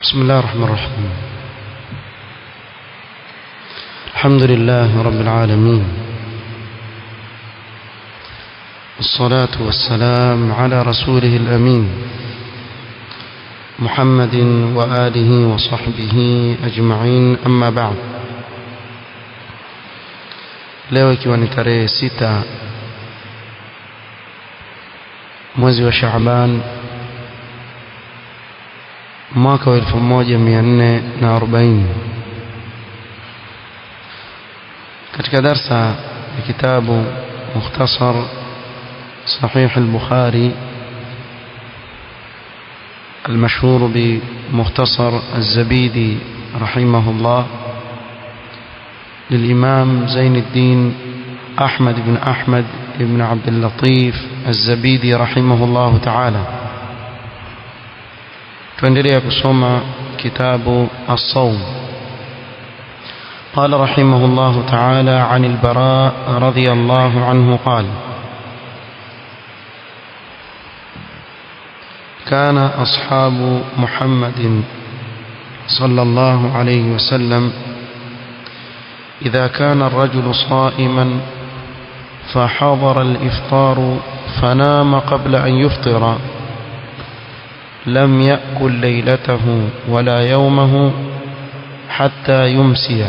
بسم الله الرحمن الرحيم. الحمد لله رب العالمين، والصلاة والسلام على رسوله الأمين محمد وآله وصحبه أجمعين، أما بعد. leo ikiwa ni tarehe 6 mwezi wa Shaaban mwaka wa 1440, katika darsa ya kitabu Mukhtasar Sahih al-Bukhari المشهور بمختصر الزبيدي رحمه الله للإمام زين الدين أحمد بن أحمد بن عبد اللطيف الزبيدي رحمه الله تعالى. tuendelea kusoma kitabu الصوم. قال رحمه الله تعالى عن البراء رضي الله عنه قال: كان أصحاب محمد صلى الله عليه وسلم إذا كان الرجل صائما فحضر الإفطار فنام قبل أن يفطر لم يأكل ليلته ولا يومه حتى يمسي.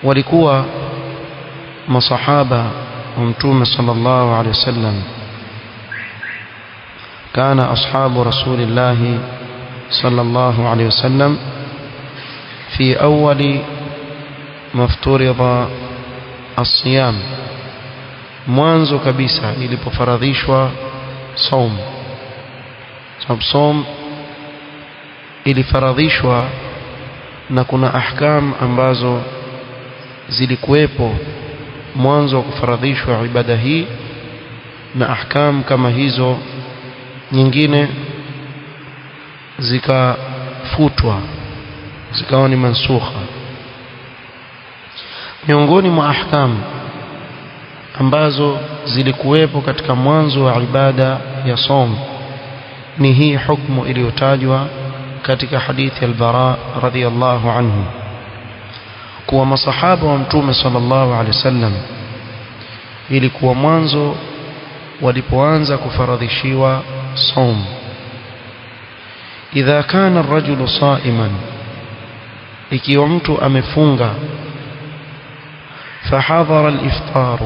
walikuwa masahaba wa Mtume sallallahu alayhi wasallam, kana ashabu rasulillah sallallahu alayhi wasallam fi awwali mafturida as-siyam, mwanzo kabisa ilipofaradhishwa saum. Sababu saum ilifaradhishwa na kuna ahkam ambazo zilikuwepo mwanzo wa kufaradhishwa ibada hii, na ahkam kama hizo nyingine zikafutwa, zikawa ni mansukha. Miongoni mwa ahkam ambazo zilikuwepo katika mwanzo wa ibada ya saum ni hii hukumu iliyotajwa katika hadithi al-Bara radhiyallahu anhu, kuwa masahaba wa Mtume sallallahu alaihi wasallam ilikuwa mwanzo walipoanza kufaradhishiwa saum, idha kana ar-rajulu sa'iman, ikiwa mtu amefunga, fahadhara al-iftar,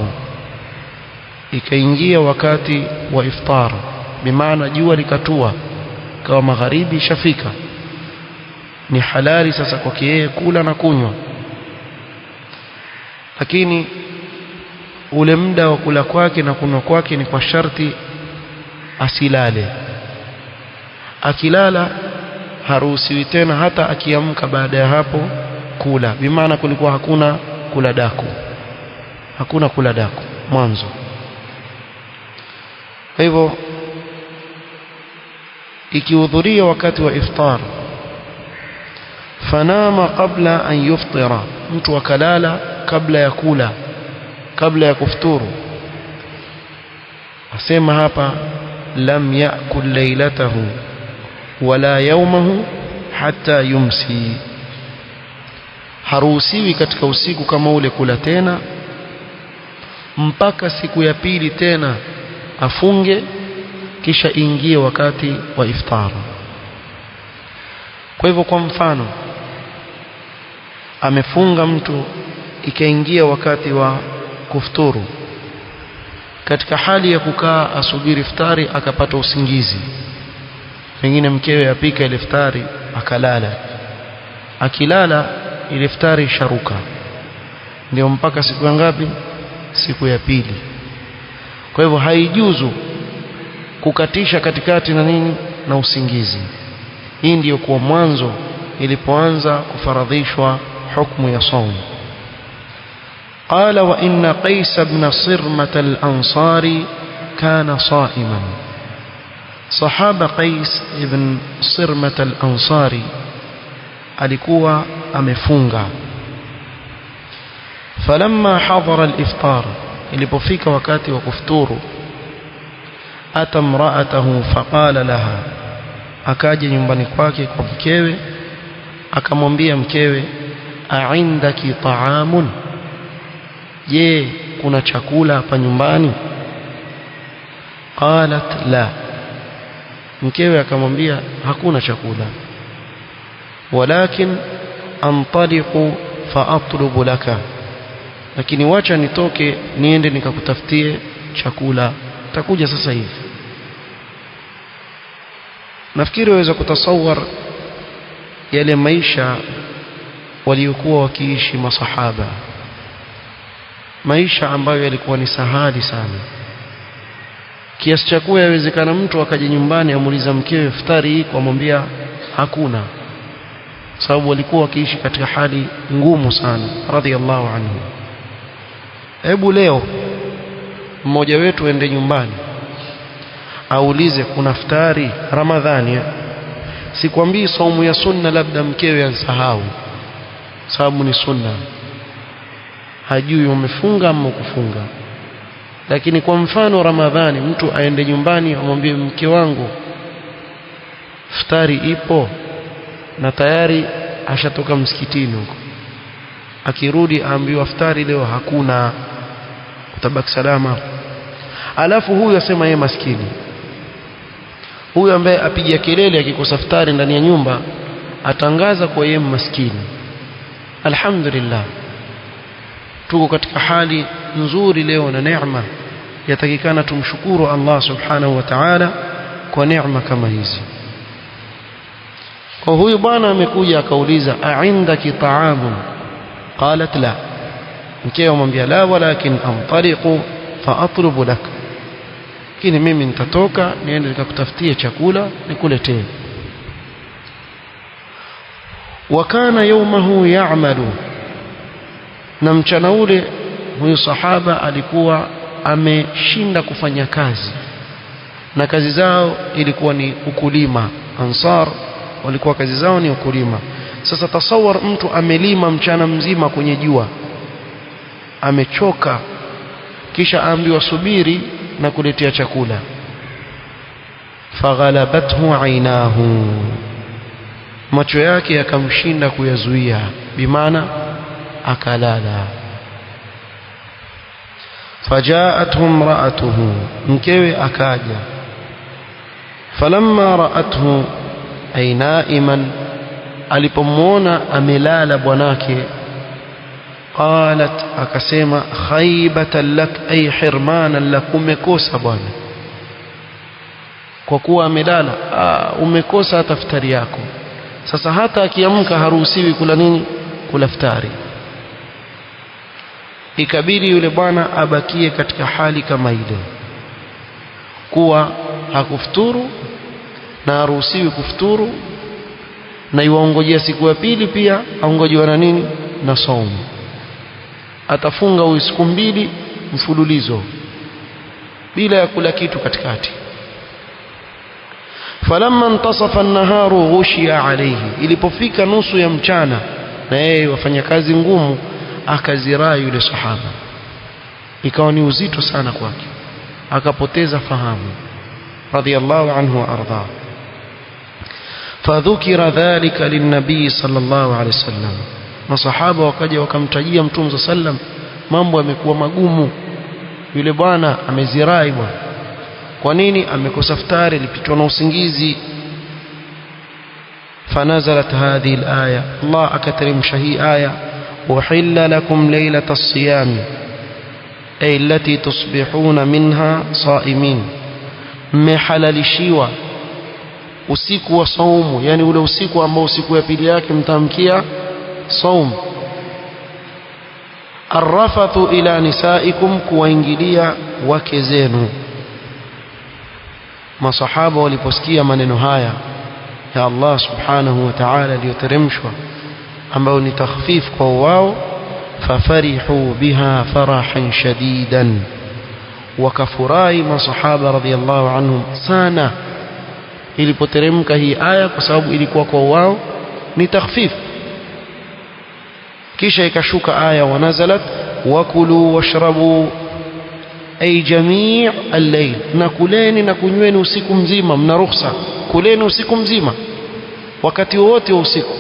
ikaingia wakati wa iftar, bimaana jua likatua kama magharibi shafika, ni halali sasa kwake yeye kula na kunywa, lakini ule muda wa kula kwake na kunywa kwake ni kwa sharti asilale. Akilala haruhusiwi tena hata akiamka baada ya hapo kula, bimaana kulikuwa hakuna kula daku, hakuna kula daku mwanzo. Kwa hivyo ikihudhuria wakati wa iftar, fanama qabla an yuftira, mtu akalala kabla ya kula, kabla ya kufuturu, asema hapa lam yaakul laylatahu wala yawmahu hatta yumsi, haruhusiwi katika usiku kama ule kula tena mpaka siku ya pili tena afunge, kisha ingie wakati wa iftar. Kwa hivyo, kwa mfano amefunga mtu ikaingia wakati wa kufuturu, katika hali ya kukaa asubiri iftari akapata usingizi, pengine mkewe apika ile iftari akalala, akilala ile iftari sharuka, ndio mpaka siku ya ngapi? Siku ya pili. Kwa hivyo haijuzu kukatisha katikati na nini, na usingizi. Hii ndiyo kwa mwanzo ilipoanza kufaradhishwa hukumu ya saum. قال: وإن قيس بن صرمة الأنصاري كان صائما. صحابة قيس بن صرمة الأنصاري alikuwa amefunga. فلما حضر الإفطار, ilipofika wakati wa kufuturu, ata imra'atahu faqala laha, akaja nyumbani kwake kwa mkewe akamwambia mkewe, a'indaki ta'amun, je kuna chakula hapa nyumbani? Qalat la, mkewe akamwambia hakuna chakula, walakin antaliqu fa atlubu laka, lakini wacha nitoke niende nikakutafutie chakula, takuja sasa hivi. Nafikiri waweza kutasawar yale maisha waliokuwa wakiishi masahaba, maisha ambayo yalikuwa ni sahali sana, kiasi cha kuwa yawezekana mtu akaja nyumbani amuuliza mkewe iftari iko, amwambia hakuna, sababu walikuwa wakiishi katika hali ngumu sana radhiallahu anhu. Hebu leo mmoja wetu ende nyumbani aulize kuna iftari Ramadhani, sikwambii saumu ya sunna, labda mkewe ansahau sababu ni sunna, hajui umefunga ama kufunga. Lakini kwa mfano Ramadhani, mtu aende nyumbani amwambie mke wangu iftari ipo, na tayari ashatoka msikitini huko, akirudi aambiwa iftari leo hakuna, utabaki salama. Alafu huyu asema yeye maskini, huyu ambaye apigia kelele akikosa iftari ndani ya nyumba atangaza kwa yeye maskini. Alhamdulillah, tuko katika hali nzuri leo na neema, yatakikana tumshukuru Allah subhanahu wa ta'ala kwa neema kama hizi. Kwa huyu bwana amekuja akauliza, a'indaki ta'amun? Qalat la, mkewe amwambia la, walakin antaliqu fa atlubu lak, lakini mimi nitatoka niende nikakutafutie chakula nikuletee. Wa kana yawmahu ya'malu, na mchana ule huyu sahaba alikuwa ameshinda kufanya kazi, na kazi zao ilikuwa ni ukulima. Ansar walikuwa kazi zao ni ukulima. Sasa tasawar mtu amelima mchana mzima kwenye jua, amechoka, kisha aambiwa subiri na kuletea chakula. Faghalabathu ainahu, macho yake yakamshinda kuyazuia, bimaana akalala. Fajaathu imra'atuhu, mkewe akaja. Falamma ra'athu ay na'iman, alipomwona amelala bwanake, qalat, akasema khaybatan lak ay hirmanan lak, umekosa bwana, kwa kuwa amelala umekosa hata iftari yako. Sasa hata akiamka haruhusiwi kula nini? Kula iftari. Ikabidi yule bwana abakie katika hali kama ile, kuwa hakufuturu na haruhusiwi kufuturu, na iwaongojea siku ya pili pia aongojewa na nini? Na saumu. Atafunga huyu siku 2 mfululizo bila ya kula kitu katikati. Falamma intasafa an-naharu ghushiya alayhi, ilipofika nusu ya mchana na yeye wafanya kazi ngumu, akaziraa yule sahaba, ikawa ni uzito sana kwake, akapoteza fahamu radhiyallahu anhu wa arda. Fadhukira dhalika linnabii sallallahu alayhi wasallam, masahaba wakaja wakamtajia mtume sallam, mambo yamekuwa magumu, yule bwana amezirai bwana. Kwa nini? Amekosa iftari, alipitwa na usingizi. Fanazalat hadhihi alaya, Allah akateremsha hii aya, uhilla lakum laylata as-siyam ay allati tusbihuna minha saimin, mmehalalishiwa usiku wa saumu, yani ule usiku ambao siku ya pili yake mtamkia saum. Arrafathu ila nisaikum, kuwaingilia wake zenu. Masahaba waliposikia maneno haya ya Allah subhanahu wa ta'ala aliyoteremshwa, ambao ni takhfif kwa wao, fafarihu biha farahan shadidan, wakafurahi masahaba radhiyallahu anhum sana ilipoteremka hii aya, kwa sababu ilikuwa kwa wao ni takhfif. Kisha ikashuka aya, wanazalat wakulu washrabu ay jamii al-layl, na kuleni na kunyweni usiku mzima, mna ruhusa kuleni usiku mzima wakati wote wa usiku.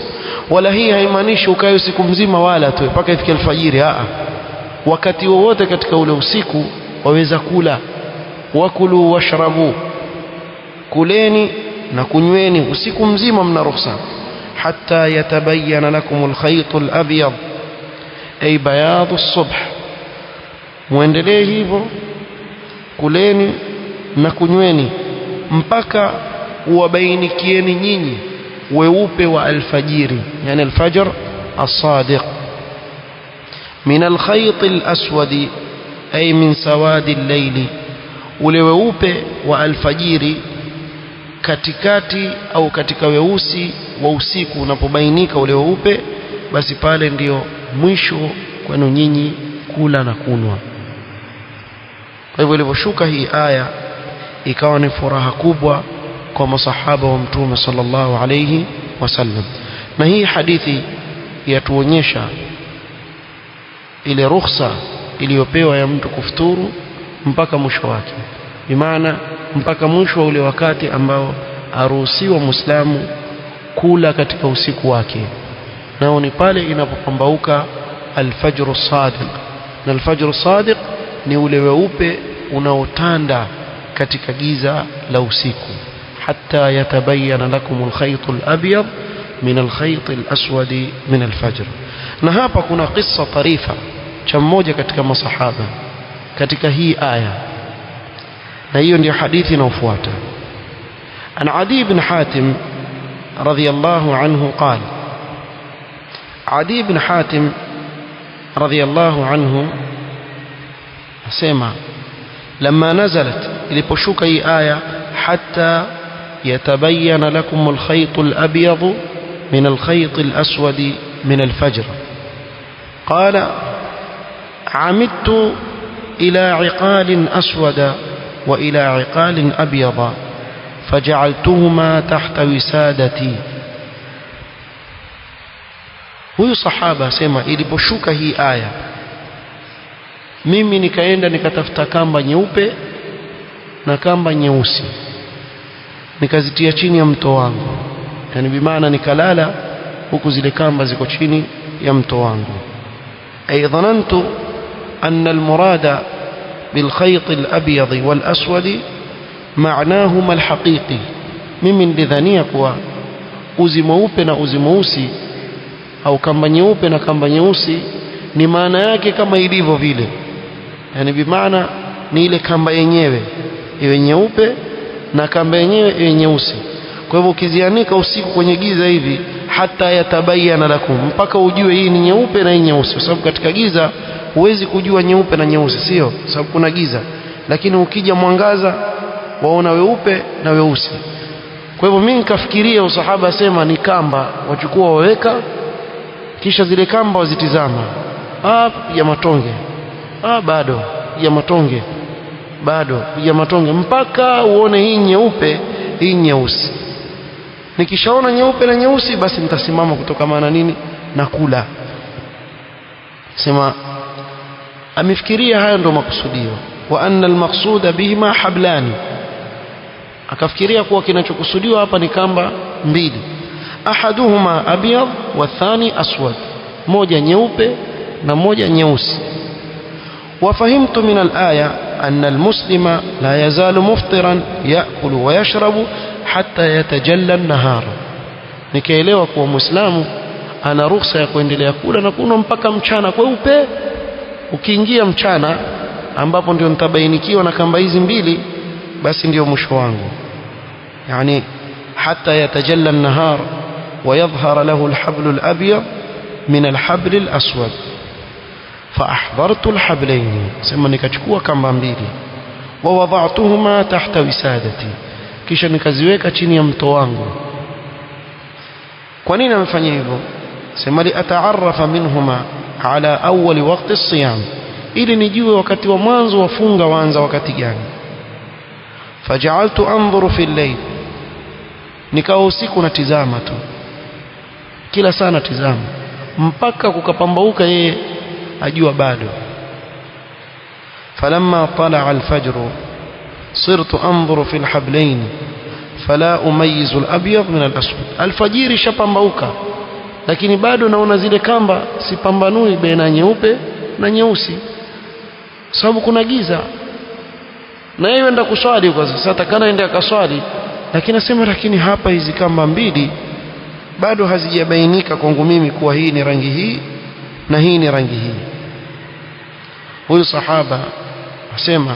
Wala hii haimaanishi ukae usiku mzima wala tu mpaka ifike alfajiri. Wakati wowote katika ule usiku waweza kula. Wakulu washrabu, kuleni na kunyweni usiku mzima, mna ruhusa. Hatta yatabayyana lakum alkhayt alabyad ay bayad as-subh, muendelee hivyo kuleni na kunyweni mpaka uwabainikieni nyinyi weupe wa alfajiri, yani alfajr as-sadiq. min alkhayt alaswadi ay min sawadi al-layli, ule weupe wa alfajiri katikati au katika weusi wa usiku unapobainika ule weupe, basi pale ndio mwisho kwenu nyinyi kula na kunwa. Kwa hivyo iliposhuka hii aya ikawa ni furaha kubwa kwa masahaba wa Mtume sallallahu alayhi wasallam. Na hii hadithi yatuonyesha ile ruhusa iliyopewa ya mtu kufuturu mpaka mwisho wake, bimaana mpaka mwisho wa ule wakati ambao aruhusiwa Muislamu kula katika usiku wake, nao ni pale inapopambauka alfajr as-sadiq. Na alfajr as-sadiq ni ule weupe unaotanda katika giza la usiku. hatta yatabayyana lakum alkhayt alabyad min alkhayt alaswad min alfajr. Na hapa kuna kisa tarifa cha mmoja katika masahaba katika hii aya, na hiyo ndio hadithi inayofuata. an Adi ibn Hatim radiyallahu anhu qala, Adi ibn Hatim radiyallahu anhu asema, لما نزلت iliposhuka hii aya hatta yatabayyana lakum alkhayt alabyad min alkhayt alaswad min alfajr, qala عمدت إلى عقال أسود وإلى عقال أبيض فجعلتهما تحت وسادتي. huyu sahaba asema iliposhuka hii aya mimi nikaenda nikatafuta kamba nyeupe na kamba nyeusi nikazitia chini ya mto wangu, yani bimaana nikalala huku zile kamba ziko chini ya mto wangu. ay dhanantu أن المراد بالخيط الأبيض والأسود معناهما الحقيقي. mimi ndidhania kuwa uzi mweupe na uzi mweusi au kamba nyeupe na kamba nyeusi ni maana yake kama ilivyo vile, yani bimaana ni ile kamba yenyewe iwe nyeupe na kamba yenyewe iwe nyeusi. Kwa hivyo ukizianika usiku kwenye giza hivi, hata yatabayana lakum, mpaka ujue hii ni nyeupe na hii nyeusi, kwa sababu katika giza huwezi kujua nyeupe na nyeusi, sio sababu kuna giza, lakini ukija mwangaza waona weupe na weusi. Kwa hivyo mimi nikafikiria usahaba asema ni kamba wachukua waweka, kisha zile kamba wazitizama, ya matonge, bado ya matonge, bado ya matonge, mpaka uone hii nyeupe hii nyeusi. Nikishaona nyeupe na nyeusi, basi nitasimama kutokamana nini na kula. Sema amefikiria haya ndo makusudio, wa anna almaqsuda bihima hablani, akafikiria kuwa kinachokusudiwa hapa ni kamba mbili, ahaduhuma abyad wa thani aswad, moja nyeupe na moja nyeusi. وفهمت من الآية أن المسلم لا يزال مفطرا يأكل ويشرب حتى يتجلى النهار. nikaelewa kuwa muislamu ana ruhusa ya kuendelea kula na kunywa mpaka mchana kweupe. Ukiingia mchana ambapo ndio nitabainikiwa na kamba hizi mbili, basi ndio mwisho wangu, yani hatta yatajalla an-nahar wa yadhhara lahu al-habl al-abyad min al-habl al-aswad فأحضرت الحبلين, sema nikachukua kamba mbili, wa wada'tuhuma tahta wisadati, kisha nikaziweka chini ya mto wangu. Kwa nini amefanya hivyo? Sema li ataarafa minhuma ala awwal waqti as-siyam, ili nijue wakati wa mwanzo wa funga waanza wakati gani. Faja'altu anzuru fi al-layl, nikawa usiku natizama tu, kila saa natizama mpaka kukapambauka yeye ajua bado. falamma tala'a al-fajr sirtu anzuru fi al-hablayn fala umayyizu al-abyad min al-aswad. Alfajiri shapambauka, lakini bado naona zile kamba sipambanui baina nyeupe na nyeusi, sababu kuna giza. Na yeye enda kuswali kwa sasa, atakana ende akaswali, lakini nasema lakini hapa hizi kamba mbili bado hazijabainika kwangu mimi kuwa hii ni rangi hii na hii ni rangi hii. Huyu sahaba asema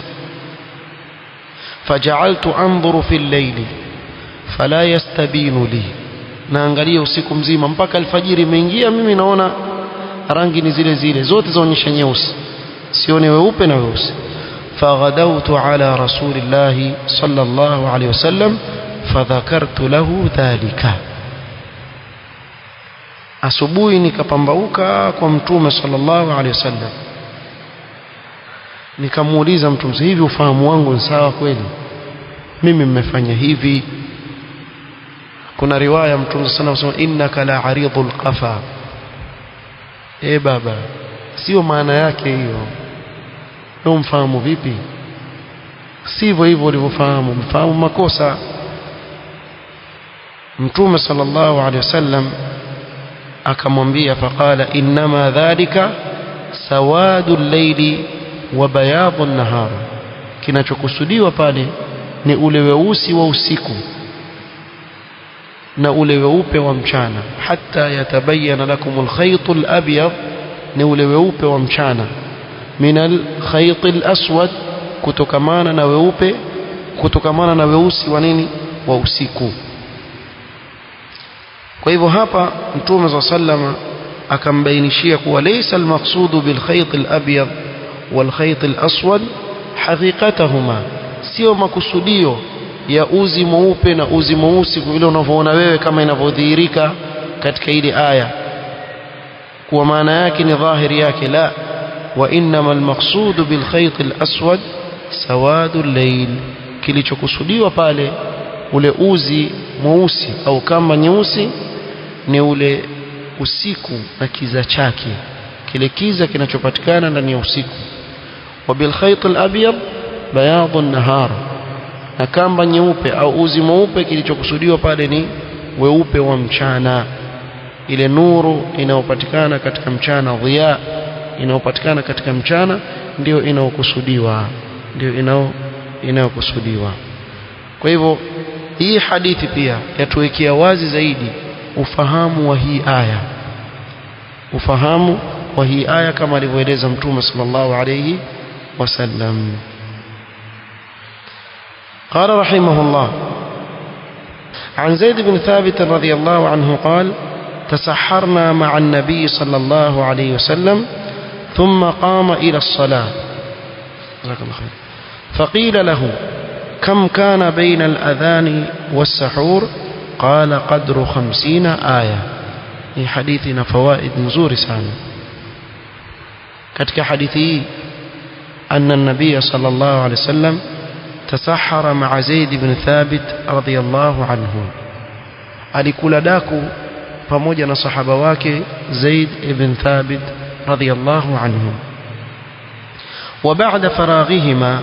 faja'altu anzuru fi al-layli fala yastabinu li, naangalia usiku mzima mpaka alfajiri imeingia, mimi naona rangi ni zile zile zote zaonyesha nyeusi, sione weupe na weusi. faghadawtu ala rasulillahi sallallahu alayhi wasallam fadhakartu lahu dhalika, asubuhi nikapambauka kwa mtume sallallahu alayhi wasallam, nikamuuliza mtume, hivi ufahamu wangu ni sawa kweli? Mimi mmefanya hivi? Kuna riwaya mtume sana anasema innaka la aridul qafa. Baba, sio maana yake hiyo. Wewe mfahamu vipi? Sivyo hivyo ulivyofahamu, mfahamu makosa. Mtume sallallahu alaihi wasallam akamwambia, faqala innama dhalika sawadul layli wa bayadun nahar, kinachokusudiwa pale ni ule weusi wa usiku na ule weupe wa mchana. Hatta yatabayana lakum alkhayt alabyad, ni ule weupe wa mchana, min alkhayt alaswad, kutokamana na weupe, kutokamana na weusi wa nini, wa usiku. Kwa hivyo hapa Mtume صلى الله عليه وسلم akambainishia kuwa laysa almaqsudu bilkhayt alabyad walkhayt alaswad haqiqatahuma, sio makusudio ya uzi mweupe na uzi mweusi vile unavyoona wewe kama inavyodhihirika katika ile aya kuwa maana yake ni dhahiri yake. La, wa innama almaqsudu bilkhayt alaswad sawadul layl, kilichokusudiwa pale ule uzi mweusi au kama nyeusi ni ule usiku na kiza chake, kile kiza kinachopatikana ndani ya usiku. Wa bilkhayt alabyad bayadun nahar, na kamba nyeupe au uzi mweupe kilichokusudiwa pale ni weupe wa mchana, ile nuru inayopatikana katika mchana, dhiya inayopatikana katika mchana ndio inayokusudiwa, ndio inayokusudiwa. Kwa hivyo hii hadithi pia yatuwekea wazi zaidi ufahamu wa hii aya, ufahamu wa hii aya kama alivyoeleza Mtume sallallahu alayhi wasallam. قال رحمه الله عن زيد بن ثابت رضي الله عنه قال تسحرنا مع النبي صلى الله عليه وسلم ثم قام إلى الصلاة فقيل له كم كان بين الأذان والسحور؟ قال قدر 50 آية. في حديثنا فوائد نزور سامي. كتك حديثي أن النبي صلى الله عليه وسلم تسحر مع زيد بن ثابت رضي الله عنه, alikula daku pamoja na sahaba wake Zaid ibn Thabit radiyallahu anhu. وبعد فراغهما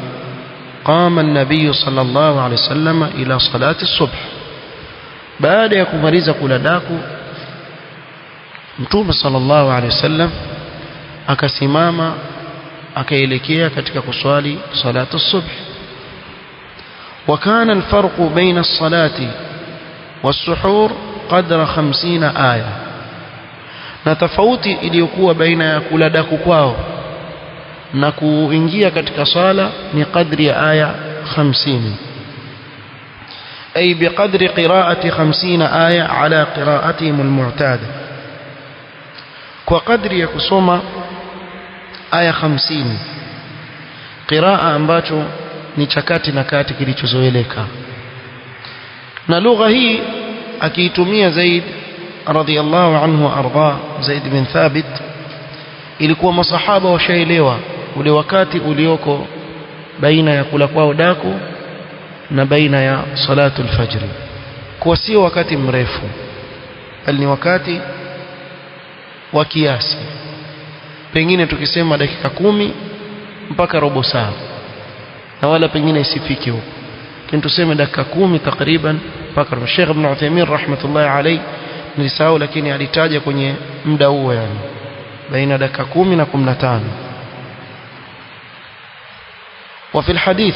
قام النبي صلى الله عليه وسلم إلى صلاة الصبح. baada ya kumaliza kula daku Mtume sallallahu alaihi wasallam akasimama akaelekea katika kuswali salatu subh. وكان الفرق بين الصلاة والسحور قدر 50 آية, na tofauti iliyokuwa baina ya kula daku kwao na kuingia katika sala ni kadri ya aya 50, أي بقدر قراءة 50 آية على قراءتهم المعتادة, وقدر يكسوم آية 50 قراءة ambacho ni chakati na kati kilichozoeleka. Na lugha hii akiitumia Zaid radhiyallahu anhu arda, Zaid bin Thabit, ilikuwa masahaba washaelewa ule wakati ulioko baina ya kula kwao daku na baina ya salatu alfajri, kwa sio wakati mrefu bali ni wakati wa kiasi. Pengine tukisema dakika 10 mpaka robo saa, na wala pengine isifike huko, lakini tuseme dakika 10 takriban mpaka. Sheikh Ibn Uthaymeen rahmatullahi alayhi nilisahau, lakini alitaja kwenye muda huo, yani baina dakika 10 na 15. وفي الحديث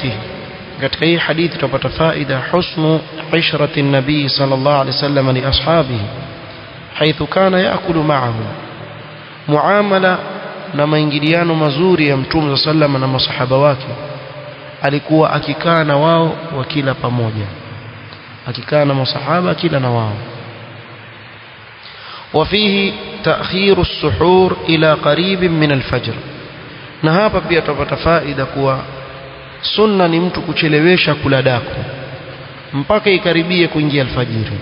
katika hii hadithi tupata faida husnu ishrati an-nabii sallallahu alayhi wasallam li ashabihi haithu kana yaakulu ma'ahum, muamala na maingiliano mazuri ya Mtume sallallahu na masahaba wake, alikuwa akikaa na wao wakila pamoja, akikaa na masahaba kila na wao. وفيه تأخير السحور إلى قريب من الفجر, na hapa pia tupata faida kuwa sunna ni mtu kuchelewesha kula daku mpaka ikaribie kuingia alfajiri.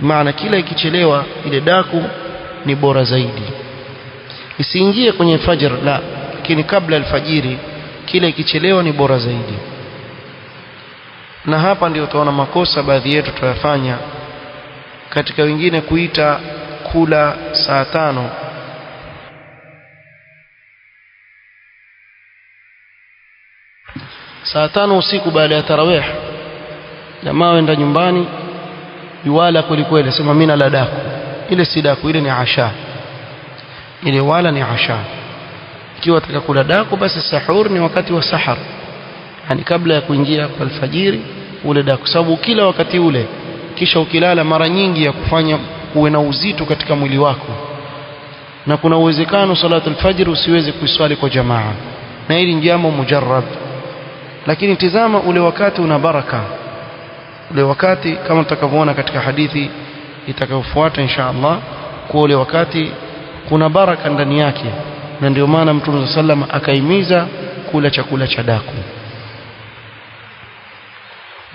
Maana kila ikichelewa ile daku ni bora zaidi, isiingie kwenye fajr la, lakini kabla alfajiri kila ikichelewa ni bora zaidi. Na hapa ndio utaona makosa baadhi yetu tuyafanya, katika wengine kuita kula saa 5 saa 5 usiku baada ya tarawih, jamaa wenda nyumbani yuwala kweli kweli, sema mimi nala daku. Ile si daku, ile ni asha, ile wala ni asha. Ikiwa nataka kula daku, basi sahur ni wakati wa sahar, yani kabla ya kuingia kwa alfajiri ule daku, sababu kila wakati ule kisha ukilala mara nyingi ya kufanya uwe na uzito katika mwili wako, na kuna uwezekano salatu alfajr usiweze kuiswali kwa jamaa, na hili ni jambo mujarrab. Lakini tizama ule wakati una baraka, ule wakati kama tutakavyoona katika hadithi itakayofuata insha Allah, kwa ule wakati kuna baraka ndani yake, na ndio maana Mtume sallam akaimiza kula chakula cha daku.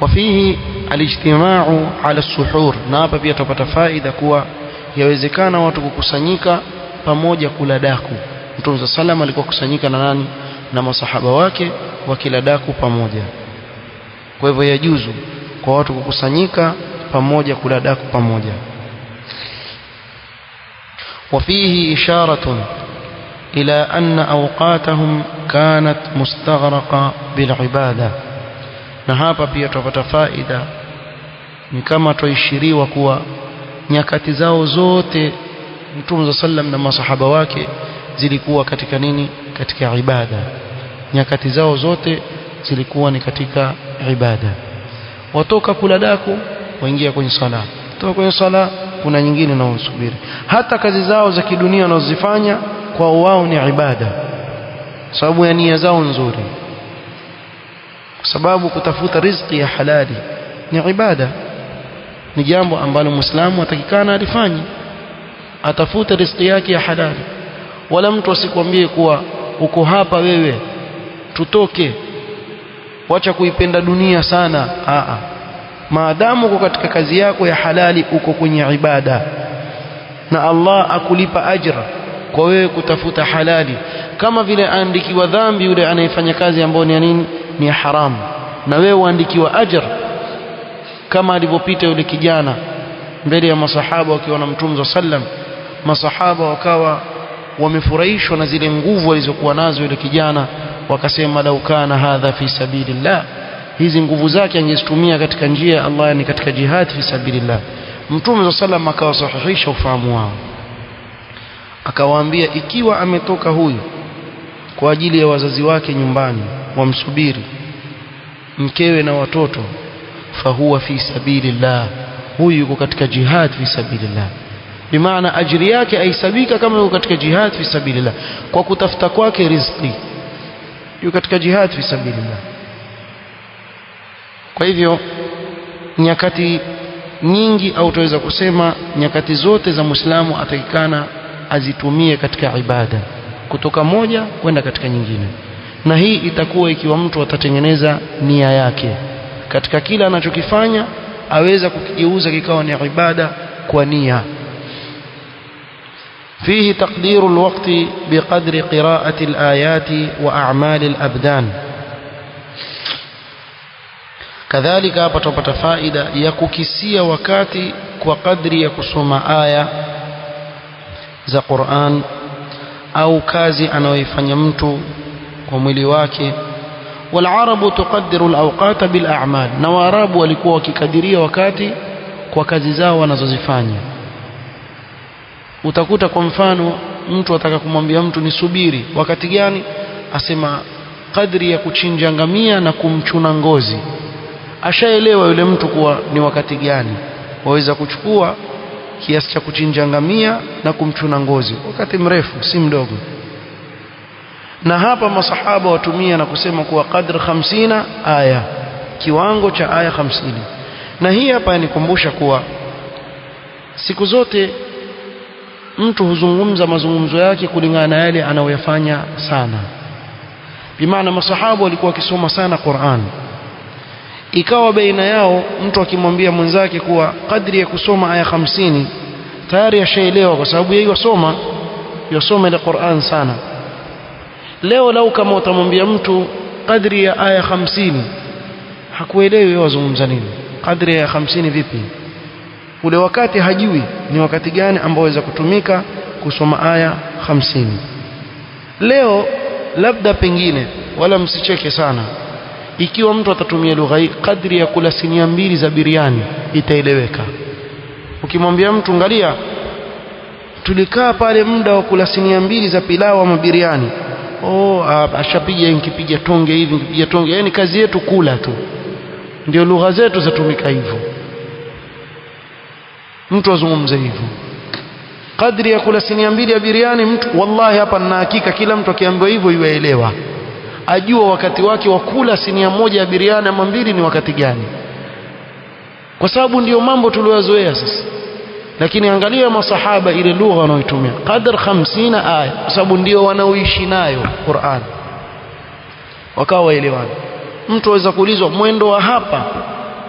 وفيه الاجتماع على السحور, na hapa pia tupata faida kuwa yawezekana watu kukusanyika pamoja kula daku. Mtume sallam alikuwa kusanyika na nani? Na masahaba wake wakila daku pamoja. Kwa hivyo yajuzu kwa watu kukusanyika pamoja kula daku pamoja. وفيه إشارة إلى أن أوقاتهم كانت مستغرقة بالعبادة, na hapa pia tupata faida ni kama tuishiriwa kuwa nyakati zao zote Mtume sallam na masahaba wake zilikuwa katika nini? Katika ibada. Nyakati zao zote zilikuwa ni katika ibada. Watoka kula daku waingia kwenye sala, toka kwenye sala kuna nyingine na usubiri. Hata kazi zao za kidunia wanazozifanya kwa wao ni ibada, sababu ya nia zao nzuri, kwa sababu kutafuta riziki ya halali ni ibada, ni jambo ambalo Muislamu atakikana alifanye, atafute riziki yake ya halali. Wala mtu asikwambie kuwa uko hapa wewe tutoke, wacha kuipenda dunia sana. Maadamu uko katika kazi yako ya halali, uko kwenye ibada, na Allah akulipa ajra kwa wewe kutafuta halali, kama vile aandikiwa dhambi yule anayefanya kazi ambayo ni nini? Ni haramu, na wewe uandikiwa ajra, kama alivyopita yule kijana mbele ya masahaba wakiwa na Mtume sallam. Masahaba wakawa wamefurahishwa na zile nguvu alizokuwa nazo yule kijana, wakasema lau kana hadha fi sabilillah, hizi nguvu zake angezitumia katika njia ya Allah, yani katika jihad fi sabilillah. Mtume sallam akawasahihisha ufahamu wao, akawaambia ikiwa ametoka huyu kwa ajili ya wazazi wake nyumbani wamsubiri, mkewe na watoto, fahuwa fi sabilillah, huyu yuko katika jihad fi sabilillah. Bimaana ajiri yake aisabika kama yuko katika jihad fi sabilillah, kwa kutafuta kwake riziki, yuko katika jihad fi sabilillah. Kwa hivyo nyakati nyingi, au tuweza kusema nyakati zote za Muislamu atakikana azitumie katika ibada, kutoka moja kwenda katika nyingine. Na hii itakuwa ikiwa mtu atatengeneza nia yake katika kila anachokifanya, aweza kukigeuza kikawa ni ibada kwa nia. فيه تقدير الوقت بقدر قراءة الآيات وأعمال الأبدان. كذلك hapa tupata faida ya kukisia wakati kwa kadri ya kusoma aya za Qur'an au kazi anayoifanya mtu kwa mwili wake. Walarabu tuqaddiru alawqata bilamal, na waarabu walikuwa wakikadiria wakati kwa kazi zao wanazozifanya. Utakuta kwa mfano mtu ataka kumwambia mtu nisubiri wakati gani, asema kadri ya kuchinja ngamia na kumchuna ngozi. Ashaelewa yule mtu kuwa ni wakati gani waweza kuchukua kiasi cha kuchinja ngamia na kumchuna ngozi, wakati mrefu si mdogo. Na hapa masahaba watumia na kusema kuwa qadr 50 aya, kiwango cha aya 50. Na hii hapa yanikumbusha kuwa siku zote mtu huzungumza mazungumzo yake kulingana na yale anayoyafanya sana. Bimaana masahaba walikuwa wakisoma sana Qur'an, ikawa baina yao mtu akimwambia mwenzake kuwa kadri ya kusoma aya 50 tayari ashaelewa, kwa sababu yeye yasoma ile Qur'an sana. Leo lau kama utamwambia mtu kadri ya aya 50, hakuelewi wewe wazungumza nini. Kadri ya 50 vipi? Ule wakati hajui ni wakati gani ambao waweza kutumika kusoma aya 50. Leo labda pengine, wala msicheke sana, ikiwa mtu atatumia lugha hii, kadri ya kula sinia 2 za biriani itaeleweka. Ukimwambia mtu angalia, tulikaa pale muda wa kula sinia 2 za pilau ama biriani, ashapiga nikipiga tonge hivi, nikipiga tonge, yani kazi yetu kula tu, ndio lugha zetu zatumika hivyo. Mtu azungumze hivyo, kadri ya kula sinia 2 ya biriani, mtu wallahi hapa na hakika kila mtu akiambiwa hivyo yuelewa, ajua wakati wake wa kula sinia 1 ya biriani ama 2 ni wakati gani, kwa sababu ndio mambo tuliyozoea sasa. Lakini angalia masahaba ile lugha wanaoitumia, qadr 50 aya, kwa sababu ndio wanaoishi nayo Qur'an, wakawa waelewana. Mtu aweza kuulizwa mwendo wa hapa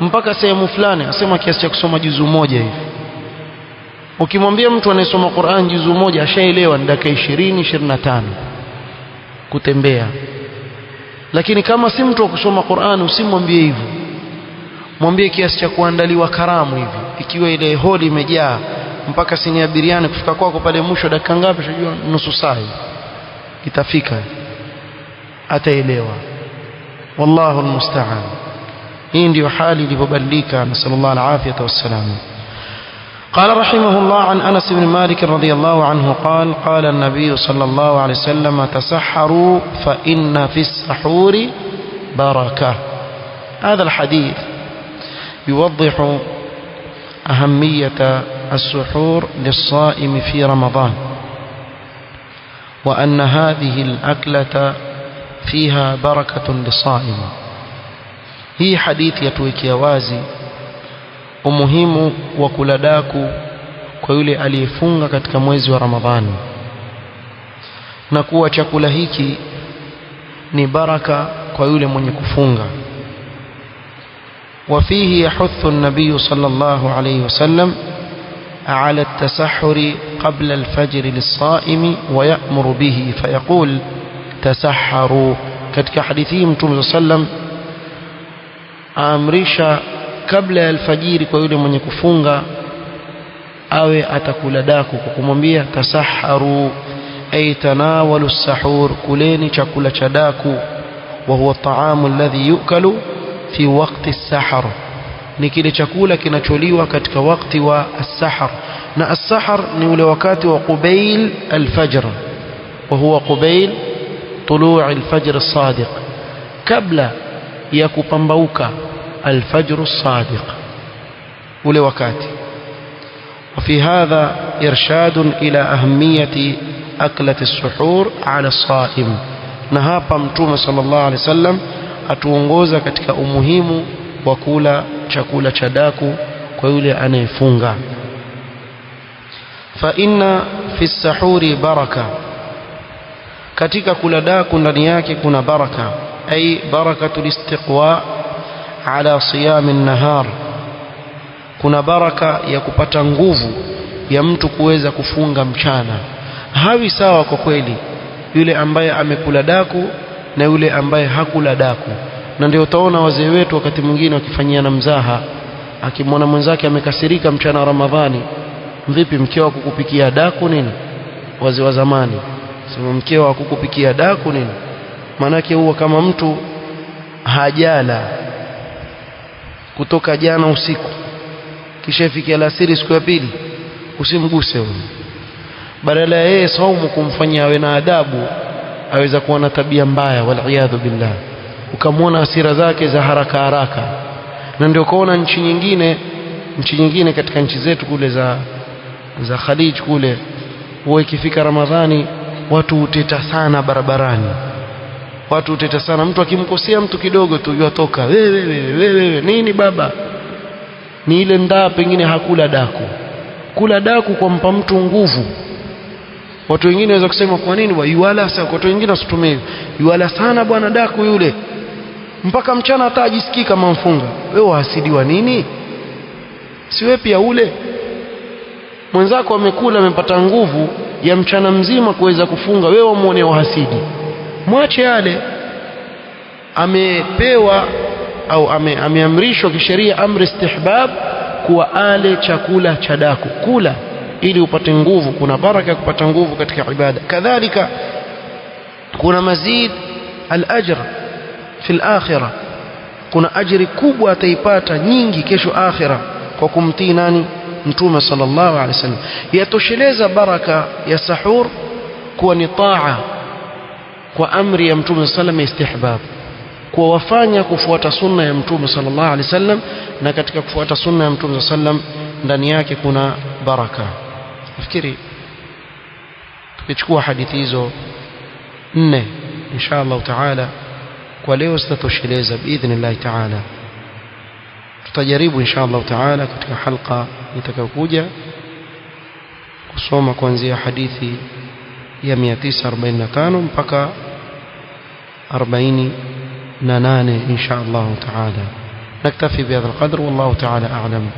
mpaka sehemu fulani, asema kiasi cha kusoma juzu 1 hivi. Ukimwambia mtu anayesoma Qur'an juzu 1 ashaelewa ni dakika 20-25 kutembea. Lakini kama si mtu wa kusoma Qur'an, usimwambie hivyo, mwambie kiasi cha kuandaliwa karamu hivi. Ikiwa ile holi imejaa mpaka sinia biriani kufika kwako pale mwisho dakika ngapi, unajua nusu saa itafika, ataelewa. Wallahu almusta'an. Hii ndio hali iliyobadilika, nasallallahu alafiyata wassalam. قال رحمه الله عن أنس بن مالك رضي الله عنه قال قال النبي صلى الله عليه وسلم تسحروا فإن في السحور بركة. هذا الحديث يوضح أهمية السحور للصائم في رمضان، وأن هذه الأكلة فيها بركة للصائم. هي حديث يتوكي وازي umuhimu wa kula daku kwa yule aliyefunga katika mwezi wa Ramadhani, na kuwa chakula hiki ni baraka kwa yule mwenye kufunga. وفيه يحث النبي صلى الله عليه وسلم على التسحر قبل الفجر للصائم ويأمر به فيقول تسحروا. katika hadithi Mtume صلى الله عليه وسلم amrisha kabla ya alfajiri kwa yule mwenye kufunga awe atakula daku kwa kumwambia tasaharu, ay tanawalu sahur, kuleni chakula cha daku. Wa huwa at-ta'amu alladhi yukalu fi waqti as-sahar, ni kile chakula kinacholiwa katika wakati wa as-sahar. Na as-sahar ni ule wakati wa qubail al-fajr, wa huwa qubail tulu' al-fajr as-sadiq, kabla ya kupambauka الفجر الصادق ule wakati. وفي هذا إرشاد إلى أهمية أكلة السحور على الصائم. na hapa Mtume sallallahu alaihi wasallam atuongoza katika umuhimu wa kula chakula cha daku kwa yule anayefunga. fa inna fi sahuri baraka, katika kula daku ndani yake kuna baraka, ay barakatul istiqwa ala siyam an-nahar, kuna baraka ya kupata nguvu ya mtu kuweza kufunga mchana. Hawi sawa kwa kweli yule ambaye amekula daku na yule ambaye hakula daku. Na ndio utaona wazee wetu wakati mwingine wakifanyiana mzaha, akimwona mwenzake amekasirika mchana wa Ramadhani, vipi mkeo akukupikia daku nini? Wazee wa zamani sema mkeo akukupikia daku nini? Maanake huwa kama mtu hajala kutoka jana usiku, kisha ifikia alasiri siku ya pili, usimguse huyo. Badala ya yeye saumu kumfanyia awe na adabu, aweza kuwa na tabia mbaya, waliyadhu billah, ukamwona hasira zake za haraka haraka. Na ndio kaona nchi nyingine katika nchi zetu kule za Khalij kule, huwa ikifika Ramadhani watu huteta sana barabarani, watu huteta sana. Mtu akimkosea mtu kidogo tu yatoka, wewe nini baba? Ni ile ndaa, pengine hakula daku. Kula daku kwa mpa mtu nguvu. Watu wengine waweza kusema kwa nini bwana yuala sana, watu wengine wasitumie yuala sana bwana daku yule, mpaka mchana hata ajisikii kama mfunga. Wewe wahasidiwa nini? Si wewe pia ule mwenzako amekula, amepata nguvu ya mchana mzima kuweza kufunga, wewe umuone wahasidi. Mwache yale. Amepewa au ameamrishwa kisheria amri istihbab kuwa ale chakula cha daku, kula ili upate nguvu. Kuna baraka ya kupata nguvu katika ibada. Kadhalika kuna mazid al-ajr fi al-akhirah, kuna ajri kubwa ataipata nyingi kesho akhira kwa kumtii nani? Mtume sallallahu alaihi wasallam. Yatosheleza baraka ya sahur kuwa ni taa kwa amri ya Mtume sallallahu alaihi wasallam, istihbab, kwa wafanya kufuata sunna ya Mtume sallallahu alaihi wasallam. Na katika kufuata sunna ya Mtume sallallahu alaihi wasallam ndani yake kuna baraka. Nafikiri tukichukua hadithi hizo 4 insha Allah taala kwa leo zitatosheleza biidhnillah taala. Tutajaribu insha Allah taala katika halqa itakayokuja kusoma kuanzia hadithi ya 945 mpaka 48 insha Allah taala. نكتفي بهذا القدر والله تعالى أعلم.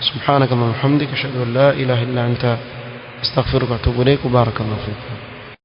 سبحانك اللهم وبحمدك أشهد أن لا إله إلا أنت أستغفرك وأتوب إليك وبارك الله فيك.